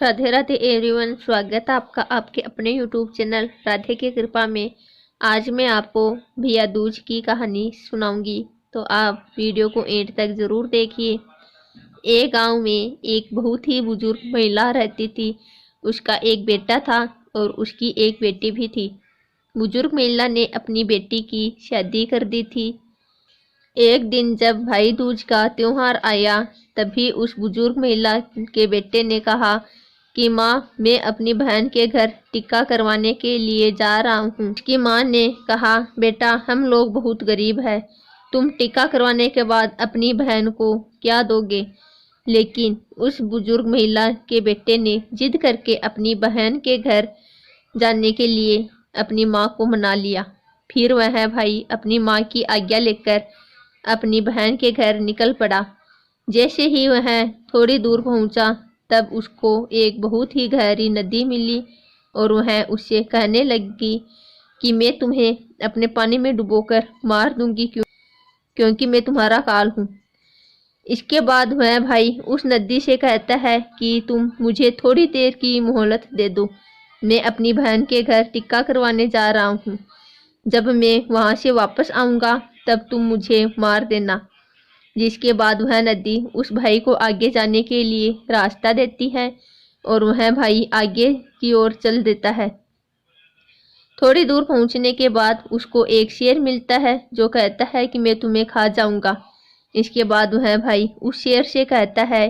Radhe Radhe everyone, स्वागत है आपका आपके अपने यूट्यूब चैनल राधे की कृपा में। आज मैं आपको भैया दूज की कहानी सुनाऊंगी, तो आप वीडियो को एंड तक ज़रूर देखिए। एक गांव में एक बहुत ही बुजुर्ग महिला रहती थी। उसका एक बेटा था और उसकी एक बेटी भी थी। बुजुर्ग महिला ने अपनी बेटी की शादी कर दी थी। एक दिन जब भाई दूज का त्योहार आया, तभी उस बुजुर्ग महिला के बेटे ने कहा कि माँ, मैं अपनी बहन के घर टीका करवाने के लिए जा रहा हूँ। उसकी माँ ने कहा, बेटा, हम लोग बहुत गरीब हैं, तुम टीका करवाने के बाद अपनी बहन को क्या दोगे? लेकिन उस बुजुर्ग महिला के बेटे ने जिद करके अपनी बहन के घर जाने के लिए अपनी माँ को मना लिया। फिर वह भाई अपनी माँ की आज्ञा लेकर अपनी बहन के घर निकल पड़ा। जैसे ही वह थोड़ी दूर पहुंचा, तब उसको एक बहुत ही गहरी नदी मिली और वह उससे कहने लगी कि मैं तुम्हें अपने पानी में डुबोकर मार दूंगी, क्योंकि मैं तुम्हारा काल हूँ। इसके बाद वह भाई उस नदी से कहता है कि तुम मुझे थोड़ी देर की मोहलत दे दो, मैं अपनी बहन के घर टिक्का करवाने जा रहा हूँ। जब मैं वहां से वापस आऊंगा, तब तुम मुझे मार देना। जिसके बाद वह नदी उस भाई को आगे जाने के लिए रास्ता देती है और वह भाई आगे की ओर चल देता है। थोड़ी दूर पहुंचने के बाद उसको एक शेर मिलता है जो कहता है कि मैं तुम्हें खा जाऊंगा। इसके बाद वह भाई उस शेर से कहता है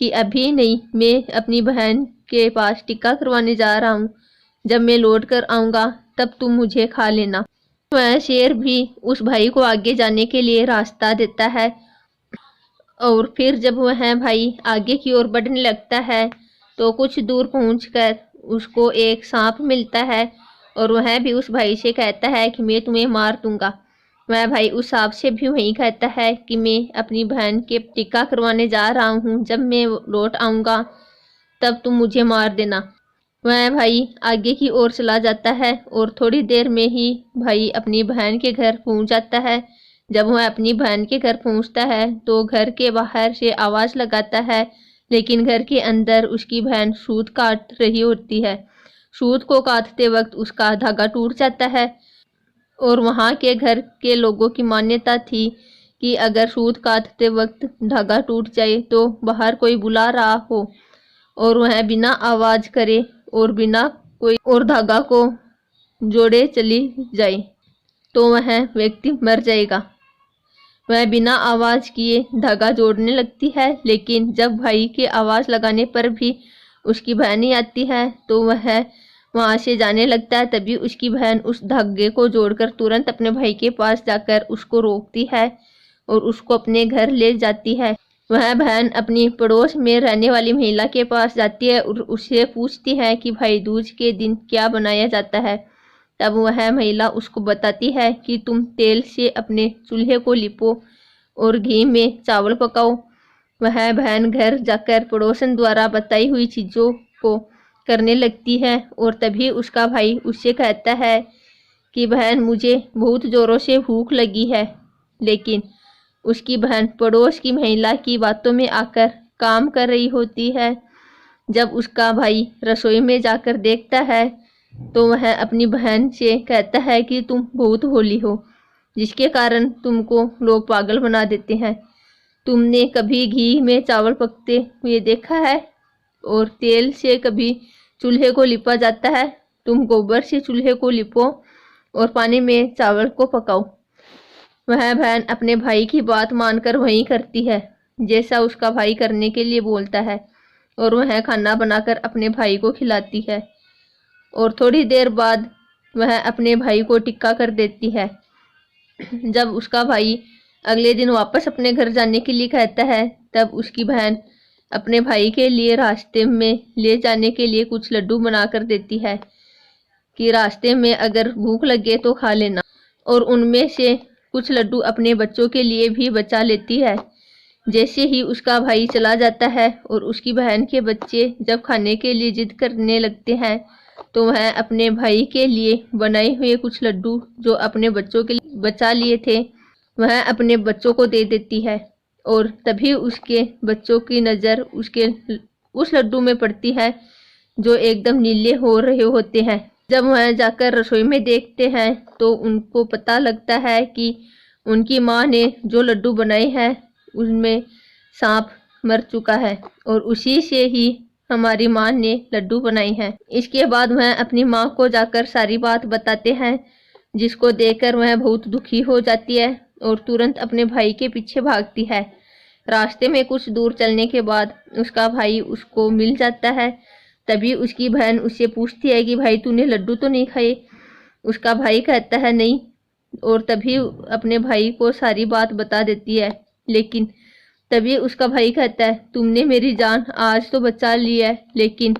कि अभी नहीं, मैं अपनी बहन के पास टिक्का करवाने जा रहा हूँ, जब मैं लौट कर आऊंगा तब तुम मुझे खा लेना। वह शेर भी उस भाई को आगे जाने के लिए रास्ता देता है और फिर जब वह भाई आगे की ओर बढ़ने लगता है, तो कुछ दूर पहुंचकर उसको एक सांप मिलता है और वह भी उस भाई से कहता है कि मैं तुम्हें मार दूंगा। वह भाई उस सांप से भी वही कहता है कि मैं अपनी बहन के टीका करवाने जा रहा हूँ, जब मैं लौट आऊंगा तब तुम मुझे मार देना। वह भाई आगे की ओर चला जाता है और थोड़ी देर में ही भाई अपनी बहन के घर पहुंच जाता है। जब वह अपनी बहन के घर पहुंचता है, तो घर के बाहर से आवाज लगाता है, लेकिन घर के अंदर उसकी बहन सूत काट रही होती है। सूत को काटते वक्त उसका धागा टूट जाता है और वहां के घर के लोगों की मान्यता थी कि अगर सूत काटते वक्त धागा टूट जाए तो बाहर कोई बुला रहा हो और वह बिना आवाज करे और बिना कोई और धागा को जोड़े चली जाए, तो वह व्यक्ति मर जाएगा। वह बिना आवाज किए धागा जोड़ने लगती है, लेकिन जब भाई के आवाज लगाने पर भी उसकी बहन नहीं आती है, तो वह वहां से जाने लगता है। तभी उसकी बहन उस धागे को जोड़कर तुरंत अपने भाई के पास जाकर उसको रोकती है और उसको अपने घर ले जाती है। वह बहन अपनी पड़ोस में रहने वाली महिला के पास जाती है और उससे पूछती है कि भाई दूज के दिन क्या बनाया जाता है। तब वह महिला उसको बताती है कि तुम तेल से अपने चूल्हे को लिपो और घी में चावल पकाओ। वह बहन घर जाकर पड़ोसन द्वारा बताई हुई चीजों को करने लगती है और तभी उसका भाई उससे कहता है कि बहन, मुझे बहुत जोरों से भूख लगी है। लेकिन उसकी बहन पड़ोस की महिला की बातों में आकर काम कर रही होती है। जब उसका भाई रसोई में जाकर देखता है, तो वह अपनी बहन से कहता है कि तुम बहुत भोली हो, जिसके कारण तुमको लोग पागल बना देते हैं। तुमने कभी घी में चावल पकते हुए देखा है और तेल से कभी चूल्हे को लिपा जाता है? तुम गोबर से चूल्हे को लिपो और पानी में चावल को पकाओ। वह बहन अपने भाई की बात मानकर वही करती है जैसा उसका भाई करने के लिए बोलता है और वह खाना बनाकर अपने भाई को खिलाती है और थोड़ी देर बाद वह अपने भाई को टिक्का कर देती है। जब उसका भाई अगले दिन वापस अपने घर जाने के लिए कहता है, तब उसकी बहन अपने भाई के लिए रास्ते में ले जाने के लिए कुछ लड्डू बनाकर देती है कि रास्ते में अगर भूख लगे तो खा लेना, और उनमें से कुछ लड्डू अपने बच्चों के लिए भी बचा लेती है। जैसे ही उसका भाई चला जाता है और उसकी बहन के बच्चे जब खाने के लिए जिद करने लगते हैं, तो वह अपने भाई के लिए बनाए हुए कुछ लड्डू जो अपने बच्चों के लिए बचा लिए थे, वह अपने बच्चों को दे देती है और तभी उसके बच्चों की नज़र उसके उस लड्डू में पड़ती है जो एकदम नीले हो रहे होते हैं। जब वह जाकर रसोई में देखते हैं तो उनको पता लगता है कि उनकी माँ ने जो लड्डू बनाए हैं उनमें सांप मर चुका है और उसी से ही हमारी माँ ने लड्डू बनाए हैं। इसके बाद वह अपनी माँ को जाकर सारी बात बताते हैं, जिसको देखकर वह बहुत दुखी हो जाती है और तुरंत अपने भाई के पीछे भागती है। रास्ते में कुछ दूर चलने के बाद उसका भाई उसको मिल जाता है। तभी उसकी बहन उससे पूछती है कि भाई तूने लड्डू तो नहीं खाए? उसका भाई कहता है नहीं, और तभी अपने भाई को सारी बात बता देती है। लेकिन तभी उसका भाई कहता है तुमने मेरी जान आज तो बचा ली है, लेकिन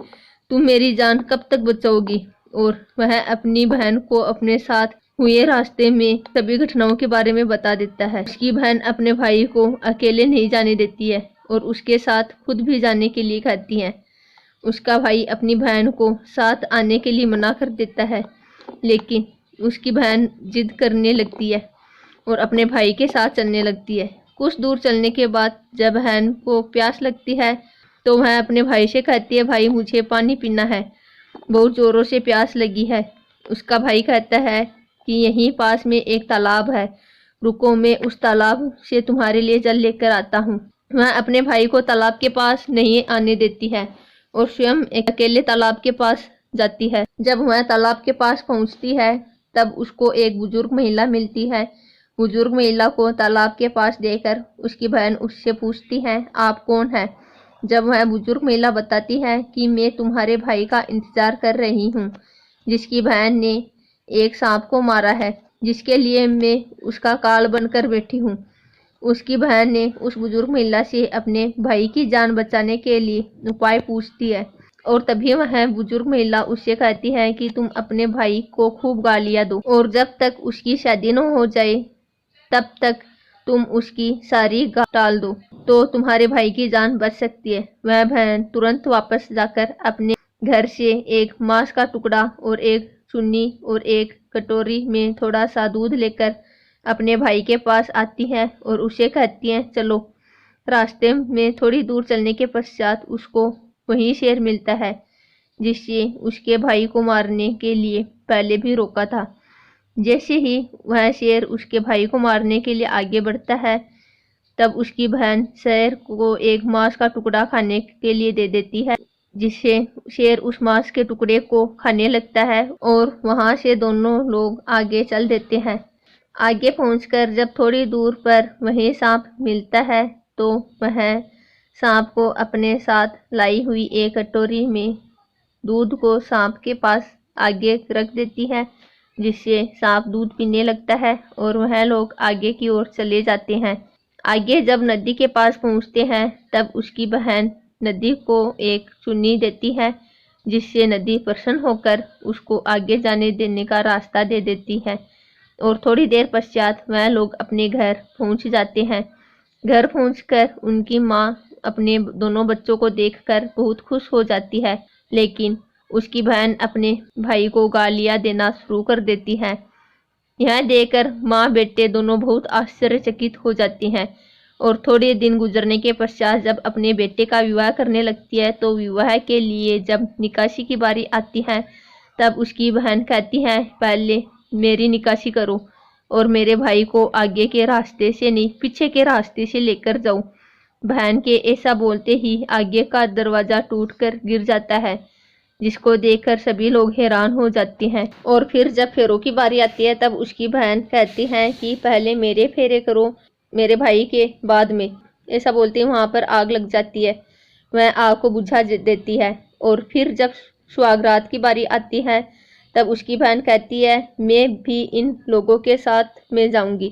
तुम मेरी जान कब तक बचाओगी? और वह अपनी बहन को अपने साथ हुए रास्ते में सभी घटनाओं के बारे में बता देता है। उसकी बहन अपने भाई को अकेले नहीं जाने देती है और उसके साथ खुद भी जाने के लिए कहती है। उसका भाई अपनी बहन को साथ आने के लिए मना कर देता है, लेकिन उसकी बहन जिद करने लगती है और अपने भाई के साथ चलने लगती है। कुछ दूर चलने के बाद जब बहन को प्यास लगती है तो वह अपने भाई से कहती है भाई मुझे पानी पीना है, बहुत जोरों से प्यास लगी है। उसका भाई कहता है कि यहीं पास में एक तालाब है, रुको मैं उस तालाब से तुम्हारे लिए जल लेकर आता हूँ। वह अपने भाई को तालाब के पास नहीं आने देती है और स्वयं एक अकेले तालाब के पास जाती है। जब वह तालाब के पास पहुँचती है तब उसको एक बुजुर्ग महिला मिलती है। बुजुर्ग महिला को तालाब के पास देखकर उसकी बहन उससे पूछती है आप कौन है? जब वह बुजुर्ग महिला बताती है कि मैं तुम्हारे भाई का इंतजार कर रही हूँ, जिसकी बहन ने एक सांप को मारा है, जिसके लिए मैं उसका काल बनकर बैठी हूँ। उसकी बहन ने उस बुजुर्ग महिला से अपने भाई की जान बचाने के लिए उपाय पूछती है और तभी वह बुजुर्ग महिला उससे कहती है कि तुम अपने भाई को खूब गालियां दो और जब तक उसकी शादी न हो जाए तब तक तुम उसकी सारी गाल टाल दो, तो तुम्हारे भाई की जान बच सकती है। वह बहन तुरंत वापस जाकर अपने घर से एक मांस का टुकड़ा और एक चुन्नी और एक कटोरी में थोड़ा सा दूध लेकर अपने भाई के पास आती है और उसे कहती है चलो। रास्ते में थोड़ी दूर चलने के पश्चात उसको वही शेर मिलता है जिससे उसके भाई को मारने के लिए पहले भी रोका था। जैसे ही वह शेर उसके भाई को मारने के लिए आगे बढ़ता है तब उसकी बहन शेर को एक मांस का टुकड़ा खाने के लिए दे देती है, जिससे शेर उस मांस के टुकड़े को खाने लगता है और वहां से दोनों लोग आगे चल देते हैं। आगे पहुंचकर जब थोड़ी दूर पर वही सांप मिलता है तो वह सांप को अपने साथ लाई हुई एक कटोरी में दूध को सांप के पास आगे रख देती है, जिससे सांप दूध पीने लगता है और वह लोग आगे की ओर चले जाते हैं। आगे जब नदी के पास पहुंचते हैं तब उसकी बहन नदी को एक चुन्नी देती है, जिससे नदी प्रसन्न होकर उसको आगे जाने देने का रास्ता दे देती है और थोड़ी देर पश्चात वह लोग अपने घर पहुंच जाते हैं। घर पहुंचकर उनकी माँ अपने दोनों बच्चों को देखकर बहुत खुश हो जाती है, लेकिन उसकी बहन अपने भाई को गालियां देना शुरू कर देती है। यह देखकर माँ बेटे दोनों बहुत आश्चर्यचकित हो जाती हैं और थोड़े दिन गुजरने के पश्चात जब अपने बेटे का विवाह करने लगती है तो विवाह के लिए जब निकासी की बारी आती है तब उसकी बहन कहती है पहले मेरी निकासी करो और मेरे भाई को आगे के रास्ते से नहीं पीछे के रास्ते से लेकर जाओ। बहन के ऐसा बोलते ही आगे का दरवाजा टूटकर गिर जाता है, जिसको देखकर सभी लोग हैरान हो जाते हैं। और फिर जब फेरों की बारी आती है तब उसकी बहन कहती है कि पहले मेरे फेरे करो मेरे भाई के बाद में। ऐसा बोलते ही वहाँ पर आग लग जाती है। वह आग को बुझा देती है और फिर जब सुहागरात की बारी आती है तब उसकी बहन कहती है मैं भी इन लोगों के साथ में जाऊंगी।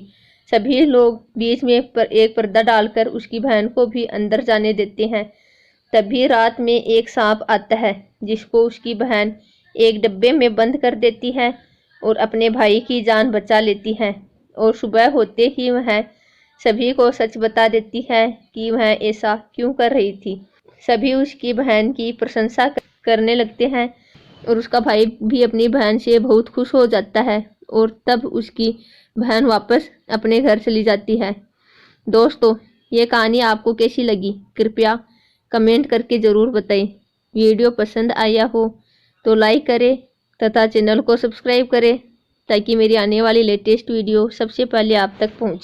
सभी लोग बीच में एक पर्दा डालकर उसकी बहन को भी अंदर जाने देते हैं। तभी रात में एक सांप आता है, जिसको उसकी बहन एक डब्बे में बंद कर देती है और अपने भाई की जान बचा लेती है। और सुबह होते ही वह सभी को सच बता देती है कि वह ऐसा क्यों कर रही थी। सभी उसकी बहन की प्रशंसा करने लगते हैं और उसका भाई भी अपनी बहन से बहुत खुश हो जाता है और तब उसकी बहन वापस अपने घर चली जाती है। दोस्तों, ये कहानी आपको कैसी लगी? कृपया कमेंट करके ज़रूर बताएं। वीडियो पसंद आया हो तो लाइक करें तथा चैनल को सब्सक्राइब करें ताकि मेरी आने वाली लेटेस्ट वीडियो सबसे पहले आप तक पहुंचे।